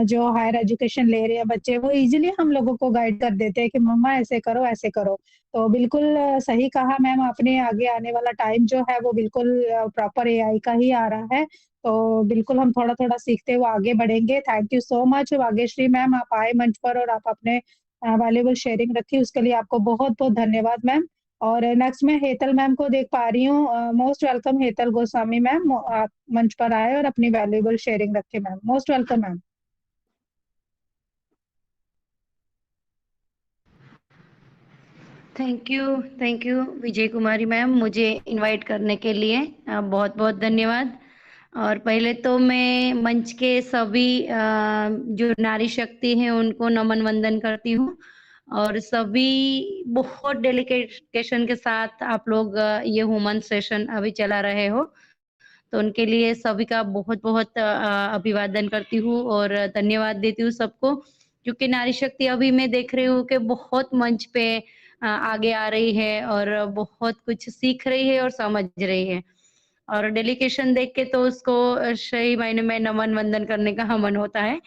जो हायर एजुकेशन ले रहे हैं बच्चे, वो इजीली हम लोगों को गाइड कर देते हैं कि मम्मा ऐसे करो ऐसे करो। तो बिल्कुल सही कहा मैम आपने, आगे आने वाला टाइम जो है वो बिल्कुल प्रॉपर एआई का ही आ रहा है। तो बिल्कुल हम थोड़ा थोड़ा सीखते हुए आगे बढ़ेंगे। Thank you so much Bhagyashree ma'am, आप आए मंच पर और आप अपने वैल्यूबल शेयरिंग रखी, उसके लिए आपको बहुत बहुत धन्यवाद मैम। और नेक्स्ट मैं हेतल मैम को देख पा रही हूँ, most welcome Hetal Goswami ma'am, आप मंच पर आए और अपनी वैल्यूबल शेयरिंग रखे ma'am, most welcome ma'am. Thank you Vijay Kumari ma'am, मुझे इनवाइट करने के लिए बहुत बहुत धन्यवाद। और पहले तो मैं मंच के सभी जो नारी शक्ति हैं उनको नमन वंदन करती हूँ, और सभी बहुत डेडिकेशन के साथ आप लोग ये वुमन सेशन अभी चला रहे हो, तो उनके लिए सभी का बहुत बहुत अभिवादन करती हूँ और धन्यवाद देती हूँ सबको, क्योंकि नारी शक्ति अभी मैं देख रही हूँ कि बहुत मंच पे आगे आ रही है और बहुत कुछ सीख रही है और समझ रही है, और डेलीकेशन देख के तो उसको सही मायने में नमन वंदन करने का मन होता है।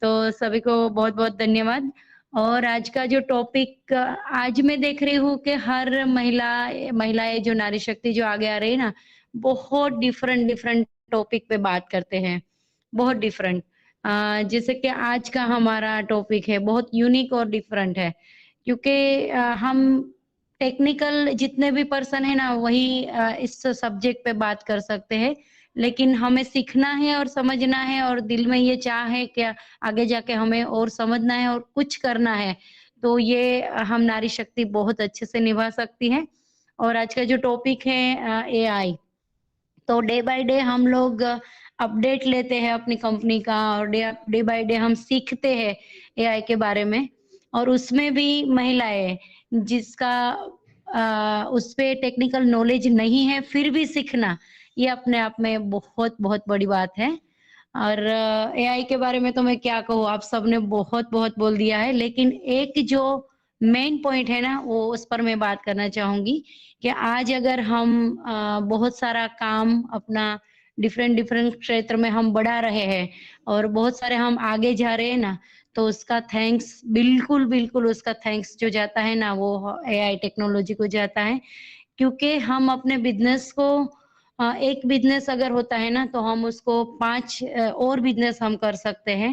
तो सभी को बहुत बहुत धन्यवाद। और आज का जो टॉपिक आज मैं देख रही हूँ कि हर महिलाएं जो नारी शक्ति जो आगे आ रही है ना, बहुत डिफरेंट डिफरेंट टॉपिक पे बात करते हैं, बहुत डिफरेंट। जैसे कि आज का हमारा टॉपिक है बहुत यूनिक और डिफरेंट है, क्योंकि हम टेक्निकल जितने भी पर्सन है ना वही इस सब्जेक्ट पे बात कर सकते हैं, लेकिन हमें सीखना है और समझना है, और दिल में ये चाह है कि आगे जाके हमें और समझना है और कुछ करना है, तो ये हम नारी शक्ति बहुत अच्छे से निभा सकती है। और आज का जो टॉपिक है एआई, तो डे बाय डे हम लोग अपडेट लेते हैं अपनी कंपनी का, और डे बाय डे हम सीखते हैं एआई के बारे में, और उसमें भी महिलाएं जिसका उस पे टेक्निकल नॉलेज नहीं है फिर भी सीखना, ये अपने आप में बहुत बहुत बड़ी बात है। और एआई के बारे में तो मैं क्या कहूँ, आप सबने बहुत बहुत बोल दिया है, लेकिन एक जो मेन पॉइंट है ना वो उस पर मैं बात करना चाहूंगी कि आज अगर हम बहुत सारा काम अपना डिफरेंट डिफरेंट क्षेत्र में हम बढ़ा रहे हैं और बहुत सारे हम आगे जा रहे हैं ना, तो उसका थैंक्स बिल्कुल बिल्कुल उसका थैंक्स जो जाता है ना वो एआई टेक्नोलॉजी को जाता है, क्योंकि हम अपने बिजनेस को एक बिजनेस अगर होता है ना तो हम उसको 5 और बिजनेस हम कर सकते हैं।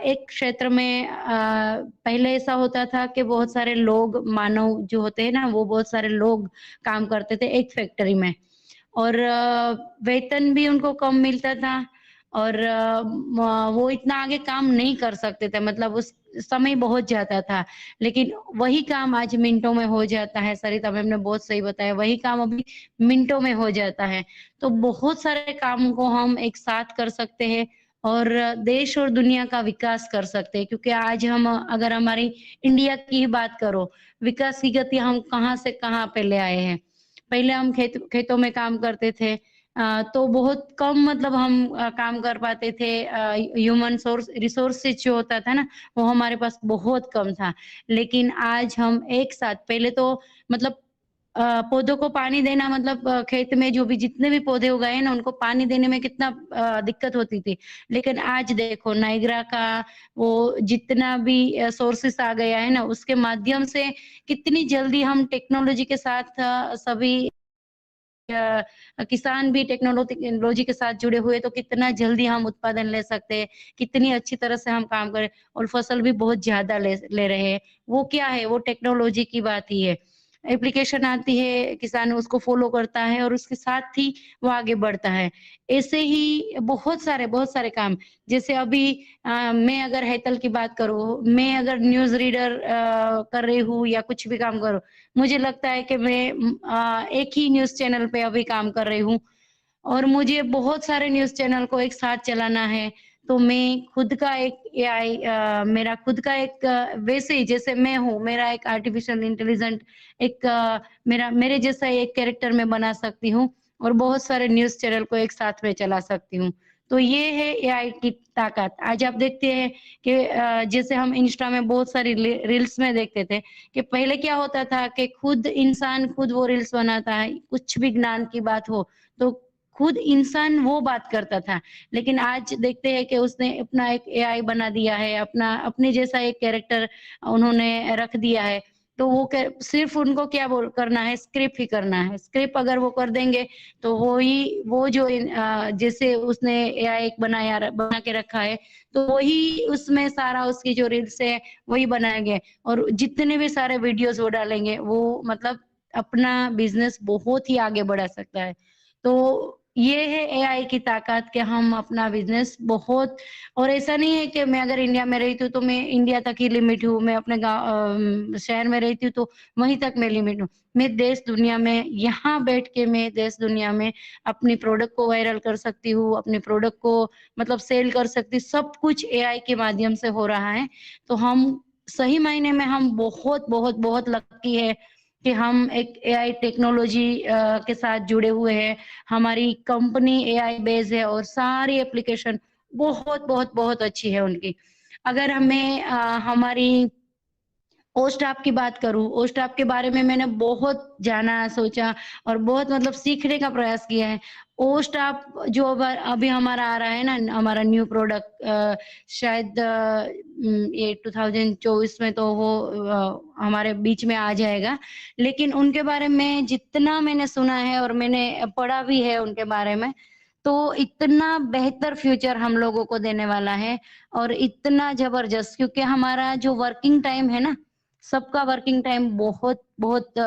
एक क्षेत्र में पहले ऐसा होता था कि बहुत सारे लोग मानव जो होते हैं ना वो बहुत सारे लोग काम करते थे एक फैक्ट्री में, और वेतन भी उनको कम मिलता था, और वो इतना आगे काम नहीं कर सकते थे, मतलब उस समय बहुत जाता था। लेकिन वही काम आज मिनटों में हो जाता है, सरिता मैम ने बहुत सही बताया, वही काम अभी मिनटों में हो जाता है। तो बहुत सारे काम को हम एक साथ कर सकते हैं और देश और दुनिया का विकास कर सकते हैं, क्योंकि आज हम अगर हमारी इंडिया की ही बात करो, विकास की गति हम कहाँ से कहाँ पे ले आए हैं। पहले हम खेतों में काम करते थे, तो बहुत कम मतलब हम काम कर पाते थे, ह्यूमन सोर्स रिसोर्सेज जो होता था ना वो हमारे पास बहुत कम था। लेकिन आज हम एक साथ, पहले तो मतलब पौधों को पानी देना, मतलब खेत में जो भी जितने भी पौधे उगाए हैं ना उनको पानी देने में कितना दिक्कत होती थी, लेकिन आज देखो नाइग्रा का वो जितना भी सोर्सेस आ गया है ना उसके माध्यम से कितनी जल्दी हम टेक्नोलॉजी के साथ सभी किसान भी टेक्नोलॉजी के साथ जुड़े हुए, तो कितना जल्दी हम उत्पादन ले सकते हैं, कितनी अच्छी तरह से हम काम करें और फसल भी बहुत ज्यादा ले रहे हैं। वो क्या है, वो टेक्नोलॉजी की बात ही है। एप्लीकेशन आती है, किसान उसको फॉलो करता है और उसके साथ ही वो आगे बढ़ता है। ऐसे ही बहुत सारे काम, जैसे अभी मैं अगर हेतल की बात करूँ, मैं अगर न्यूज रीडर कर रही हूँ या कुछ भी काम करूँ, मुझे लगता है कि मैं एक ही न्यूज चैनल पे अभी काम कर रही हूँ और मुझे बहुत सारे न्यूज चैनल को एक साथ चलाना है। तो मैं खुद का एक एआई, मेरा खुद का एक वैसे ही जैसे मैं हूँ, मेरा एक आर्टिफिशियल इंटेलिजेंट एक मेरे जैसा एक कैरेक्टर में बना सकती हूँ और बहुत सारे न्यूज चैनल को एक साथ में चला सकती हूँ। तो ये है एआई की ताकत। आज आप देखते हैं कि जैसे हम इंस्टा में बहुत सारी रील्स में देखते थे कि पहले क्या होता था कि खुद इंसान खुद वो रील्स बनाता है, कुछ भी ज्ञान की बात हो तो खुद इंसान वो बात करता था, लेकिन आज देखते हैं कि उसने अपना एक एआई बना दिया है, अपना अपने जैसा एक कैरेक्टर उन्होंने रख दिया है। तो वो सिर्फ उनको क्या बोल करना है, स्क्रिप्ट ही करना है। स्क्रिप्ट अगर वो कर देंगे तो वो जो जैसे उसने एआई एक बना के रखा है, तो वही उसमें सारा उसकी जो रील्स है वही बनाएंगे और जितने भी सारे वीडियोस वो डालेंगे वो मतलब अपना बिजनेस बहुत ही आगे बढ़ा सकता है। तो ये है एआई की ताकत कि हम अपना बिजनेस बहुत, और ऐसा नहीं है कि मैं अगर इंडिया में रहती हूँ तो मैं इंडिया तक ही लिमिट हूँ, मैं अपने गाँव शहर में रहती हूँ तो वहीं तक मैं लिमिट हूँ। मैं देश दुनिया में, यहाँ बैठ के मैं देश दुनिया में अपनी प्रोडक्ट को वायरल कर सकती हूँ, अपने प्रोडक्ट को मतलब सेल कर सकती, सब कुछ एआई के माध्यम से हो रहा है। तो हम सही मायने में हम बहुत बहुत बहुत लकी है कि हम एक एआई टेक्नोलॉजी के साथ जुड़े हुए हैं। हमारी कंपनी एआई बेस्ड है और सारी एप्लीकेशन बहुत बहुत बहुत अच्छी है उनकी। अगर हमें हमारी ओस्टाप की बात करूँ, ओस्टाप के बारे में मैंने बहुत जाना, सोचा और बहुत मतलब सीखने का प्रयास किया है। ओस्टाप जो अभी हमारा आ रहा है ना, हमारा न्यू प्रोडक्ट शायद ये 2024 में तो वो हमारे बीच में आ जाएगा। लेकिन उनके बारे में जितना मैंने सुना है और मैंने पढ़ा भी है उनके बारे में, तो इतना बेहतर फ्यूचर हम लोगों को देने वाला है और इतना ज़बरदस्त, क्योंकि हमारा जो वर्किंग टाइम है ना, सबका वर्किंग टाइम बहुत बहुत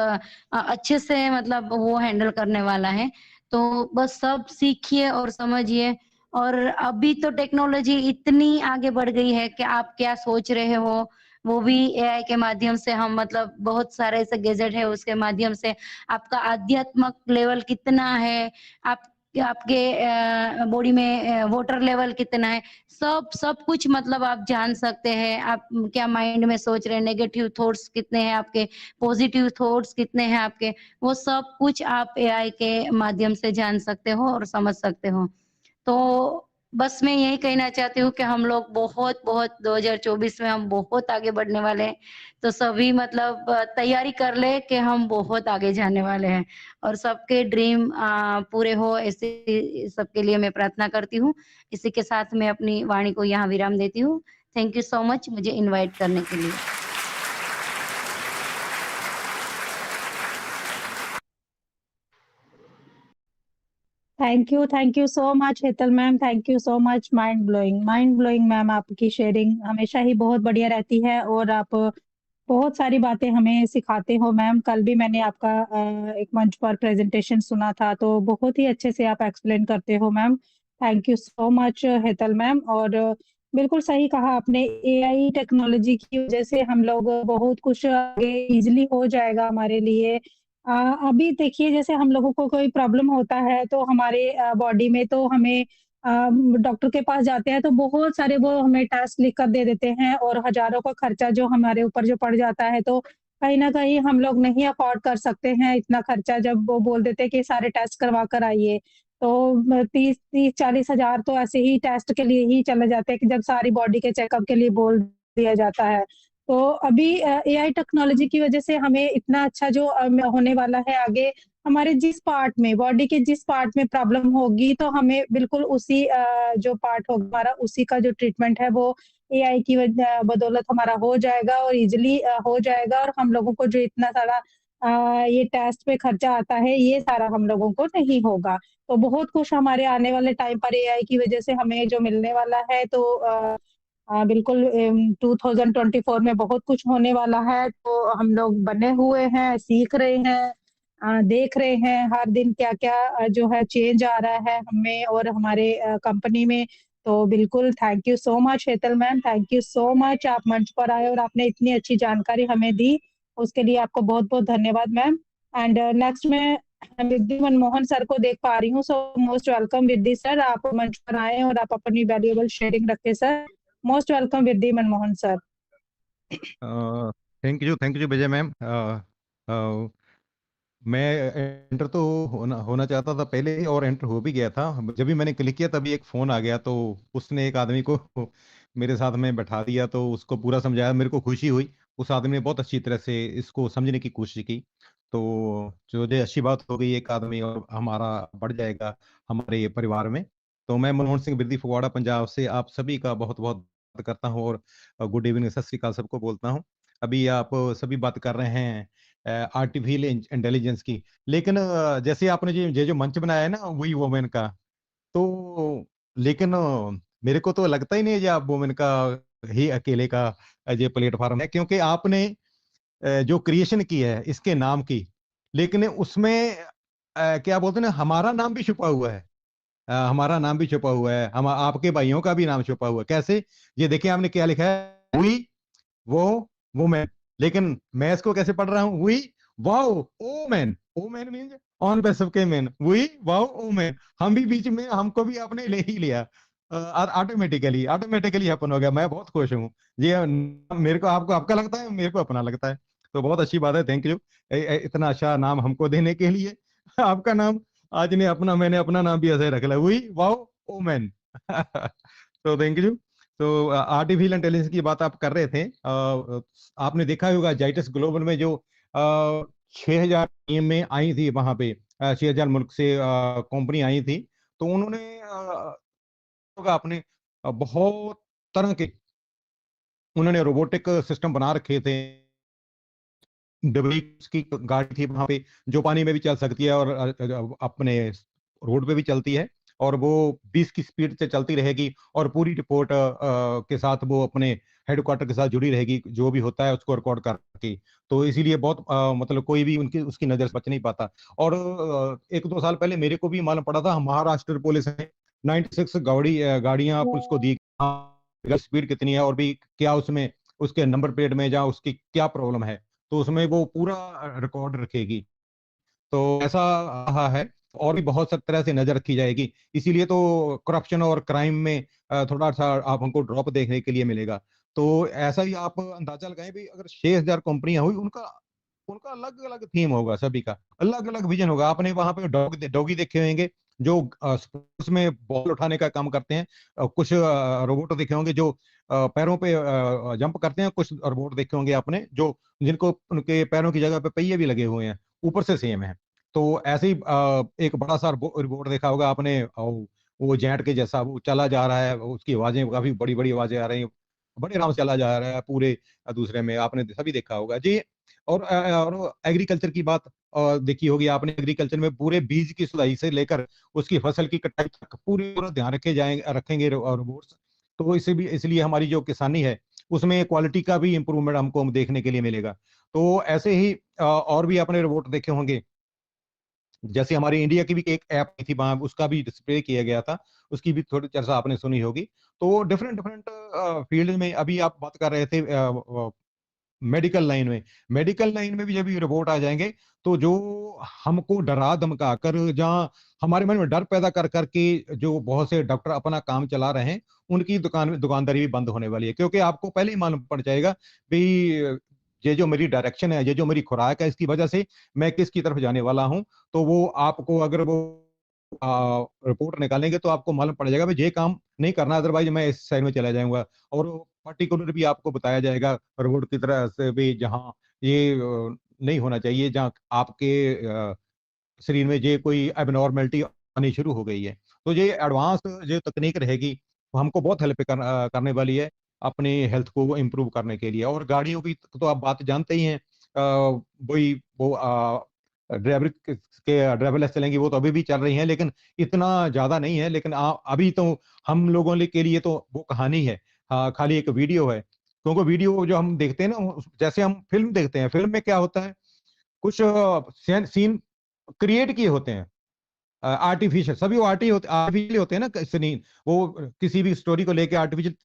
अच्छे से मतलब वो हैंडल करने वाला है। तो बस सब सीखिए और समझिए। और अभी तो टेक्नोलॉजी इतनी आगे बढ़ गई है कि आप क्या सोच रहे हो, वो भी एआई के माध्यम से हम मतलब बहुत सारे ऐसे गैजेट है उसके माध्यम से आपका आध्यात्मिक लेवल कितना है, आप आपके बॉडी में वाटर लेवल कितना है, सब कुछ मतलब आप जान सकते हैं। आप क्या माइंड में सोच रहे हैं, नेगेटिव थॉट्स कितने हैं आपके, पॉजिटिव थॉट्स कितने हैं आपके, वो सब कुछ आप एआई के माध्यम से जान सकते हो और समझ सकते हो। तो बस मैं यही कहना चाहती हूँ कि हम लोग बहुत-बहुत 2024 में हम बहुत आगे बढ़ने वाले हैं। तो सभी मतलब तैयारी कर ले कि हम बहुत आगे जाने वाले हैं और सबके ड्रीम पूरे हो, ऐसे सबके लिए मैं प्रार्थना करती हूँ। इसी के साथ मैं अपनी वाणी को यहाँ विराम देती हूँ। थैंक यू सो मच मुझे इनवाइट करने के लिए। Thank you so much Hetal ma'am, thank you so much. Mind blowing ma'am, आपकी शेयरिंग हमेशा ही बहुत बढ़िया रहती है और आप बहुत सारी बातें हमें सिखाते हो मैम। कल भी मैंने आपका एक मंच पर प्रेजेंटेशन सुना था, तो बहुत ही अच्छे से आप एक्सप्लेन करते हो ma'am. Thank you so much Hetal ma'am. और बिल्कुल सही कहा आपने, एआई टेक्नोलॉजी की वजह से हम लोग बहुत कुछ आगे इजीली हो जाएगा हमारे लिए। अभी देखिए, जैसे हम लोगों को कोई प्रॉब्लम होता है तो हमारे बॉडी में, तो हमें डॉक्टर के पास जाते हैं तो बहुत सारे वो हमें टेस्ट लिख कर दे देते हैं और हज़ारों का खर्चा जो हमारे ऊपर जो पड़ जाता है, तो कहीं न कहीं हम लोग नहीं अफ़ोर्ड कर सकते हैं इतना खर्चा, जब वो बोल देते हैं कि सारे टेस्ट करवा कर आइए। तो 30-40 हज़ार तो ऐसे ही टेस्ट के लिए ही चले जाते हैं कि जब सारी बॉडी के चेकअप के लिए बोल दिया जाता है। तो अभी एआई टेक्नोलॉजी की वजह से हमें इतना अच्छा जो होने वाला है आगे, हमारे जिस पार्ट में, बॉडी के जिस पार्ट में प्रॉब्लम होगी, तो हमें बिल्कुल उसी जो पार्ट होगा हमारा, उसी का जो ट्रीटमेंट है वो एआई की बदौलत हमारा हो जाएगा और इज़िली हो जाएगा, और हम लोगों को जो इतना सारा ये टेस्ट पे खर्चा आता है, ये सारा हम लोगों को नहीं होगा। तो बहुत कुछ हमारे आने वाले टाइम पर एआई की वजह से हमें जो मिलने वाला है, तो बिल्कुल 2024 में बहुत कुछ होने वाला है, तो हम लोग बने हुए हैं, सीख रहे हैं, देख रहे हैं हर दिन क्या-क्या जो है चेंज आ रहा है हमें और हमारे कंपनी में। तो बिल्कुल thank you so much Hetal ma'am, thank you so much, आप मंच पर आए और आपने इतनी अच्छी जानकारी हमें दी, उसके लिए आपको बहुत-बहुत धन्यवाद मैम। एंड नेक्स्ट मैं विद्या मनमोहन सर को देख पा रही हूँ, सो मोस्ट वेलकम विद्या सर, आप मंच पर आए और आप अपनी वैल्यूएबल शेयरिंग रखें sir. Most welcome Vidya Manmohan sir. Thank you Vijay ma'am. मैं एंटर तो होना चाहता था पहले ही और एंटर हो भी गया था। जब भी मैंने क्लिक किया तभी एक फोन आ गया, तो उसने एक आदमी को मेरे साथ में बैठा दिया, तो उसको पूरा समझाया, मेरे को खुशी हुई। उस आदमी ने बहुत अच्छी तरह से इसको समझने की कोशिश की, तो जो जो अच्छी बात हो गई, एक आदमी और हमारा बढ़ जाएगा हमारे ये परिवार में। तो मैं मनमोहन सिंह बिरदी फगवाड़ा पंजाब से आप सभी का बहुत बहुत करता हूँ और गुड इवनिंग सत श्री अकाल सबको बोलता हूँ। अभी आप सभी बात कर रहे हैं आर्टिफिशियल इंटेलिजेंस की, लेकिन जैसे आपने जो मंच बनाया है ना वही वुमेन का, तो लेकिन मेरे को तो लगता ही नहीं है ये आप वुमेन का ही अकेले का ये प्लेटफॉर्म है, क्योंकि आपने जो क्रिएशन की है इसके नाम की, लेकिन उसमें क्या बोलते हैं ना, हमारा नाम भी छुपा हुआ है। हमारा नाम भी छुपा हुआ है, हम आपके भाइयों का भी नाम छुपा हुआ है। कैसे? ये देखिए आपने क्या लिखा है, वी वो वुमेन, लेकिन मैं इसको कैसे पढ़ रहा हूँ, we wow oh man. Oh man means on पे सबके man, we wow oh man, हम भी बीच में, हमको भी आपने ले ही लिया, ऑटोमेटिकली हैपन हो गया। मैं बहुत खुश हूँ। ये मेरे को, आपको आपका लगता है, मेरे को अपना लगता है, तो बहुत अच्छी बात है। थैंक यू इतना अच्छा नाम हमको देने के लिए। आपका नाम आज ने अपना, मैंने अपना नाम भी ऐसे रख लिया, वी वाओ ओ मैन। तो थैंक यू। तो आर्टिफिशियल इंटेलिजेंस की बात आप कर रहे थे, आपने देखा होगा जाइटस ग्लोबल में जो 6,000 टीम में आई थी, वहां पे 6,000 मुल्क से कंपनी आई थी, तो उन्होंने आपने बहुत तरह के उन्होंने रोबोटिक सिस्टम बना रखे थे। डब्ल्यूएक्स की गाड़ी थी वहां पे, जो पानी में भी चल सकती है और अपने रोड पे भी चलती है, और वो 20 की स्पीड से चलती रहेगी, और पूरी रिपोर्ट के साथ वो अपने हेडक्वार्टर के साथ जुड़ी रहेगी, जो भी होता है उसको रिकॉर्ड करके। तो इसीलिए बहुत मतलब कोई भी उनकी उसकी नजर से बच नहीं पाता। और 1-2 साल पहले मेरे को भी मालूम पड़ा था, महाराष्ट्र पुलिस ने 96 गाड़ियां पुलिस को दी, स्पीड कितनी है और भी क्या उसमें, उसके नंबर प्लेट में या उसकी क्या प्रॉब्लम है, तो उसमें वो पूरा रिकॉर्ड रखेगी। तो ऐसा रहा है, और भी बहुत सब तरह से नजर रखी जाएगी। इसीलिए तो करप्शन और क्राइम में थोड़ा सा आप हमको ड्रॉप देखने के लिए मिलेगा। तो ऐसा ही आप अंदाजा लगाएं भी, अगर 6,000 कंपनियां हुई, उनका उनका अलग अलग थीम होगा, सभी का अलग अलग विजन होगा। आपने वहां पे डॉगी देखे होंगे जो स्पोर्ट्स में बॉल उठाने का काम करते हैं, कुछ रोबोट देखे होंगे जो पैरों पे जंप करते हैं, कुछ रोबोट देखे होंगे आपने जो जिनको उनके पैरों की जगह पे पहिए भी लगे हुए हैं, ऊपर से सेम है। तो ऐसे ही एक बड़ा सा रोबोट देखा होगा आपने, वो जेंट के जैसा, वो चला जा रहा है, उसकी आवाजें काफी बड़ी बड़ी आवाजें आ रही हैं, बड़े आराम से चला जा रहा है पूरे दूसरे में, आपने सभी देखा होगा जी। और एग्रीकल्चर की बात देखी होगी आपने, एग्रीकल्चर में पूरे बीज की सुधाई से लेकर उसकी फसल की कटाई तक पूरा ध्यान रखेंगे रोबोट्स। तो इसलिए हमारी जो किसानी है उसमें क्वालिटी का भी इंप्रूवमेंट हमको देखने के लिए मिलेगा। तो ऐसे ही और भी आपने रोबोट देखे होंगे, जैसे हमारी इंडिया की भी एक ऐप आई थी, वहां उसका भी डिस्प्ले किया गया था, उसकी भी थोड़ी चर्चा आपने सुनी होगी। तो डिफरेंट डिफरेंट फील्ड में, अभी आप बात कर रहे थे मेडिकल लाइन में भी जब ये रोबोट आ जाएंगे, तो जो हमको डरा धमका कर, जहाँ हमारे मन में डर पैदा कर करके जो बहुत से डॉक्टर अपना काम चला रहे हैं, उनकी दुकानदारी भी बंद होने वाली है। क्योंकि आपको पहले ही मालूम पड़ जाएगा भाई, ये जो मेरी डायरेक्शन है, ये जो मेरी खुराक है, इसकी वजह से मैं किसकी तरफ जाने वाला हूँ। तो वो आपको, अगर वो रिपोर्ट निकालेंगे, तो आपको मालूम पड़ जाएगा भाई ये काम नहीं करना, अदरवाइज मैं इस साइड में चला जाऊंगा। और पर्टिकुलर भी आपको बताया जाएगा रोबोट की तरह से भी, जहाँ ये नहीं होना चाहिए, जहाँ आपके शरीर में ये कोई एबनॉर्मेलिटी आनी शुरू हो गई है। तो ये एडवांस जो तकनीक रहेगी, वो हमको बहुत हेल्प करने वाली है अपनी हेल्थ को इम्प्रूव करने के लिए। और गाड़ियों की तो आप बात जानते ही हैं, वही वो ड्राइवरलेस चलेंगी, वो तो अभी भी चल रही हैं, लेकिन इतना ज्यादा नहीं है। लेकिन अभी तो हम लोगों के लिए तो वो कहानी है, खाली एक वीडियो है। क्योंकि वीडियो जो हम देखते हैं ना, जैसे हम फिल्म देखते हैं, फिल्म में क्या होता है, कुछ सीन क्रिएट किए होते हैं, आर्टिफिशियल, सभी वो आर्टिफिशियल होते हैं ना सीन, वो किसी भी स्टोरी को लेके आर्टिफिशियल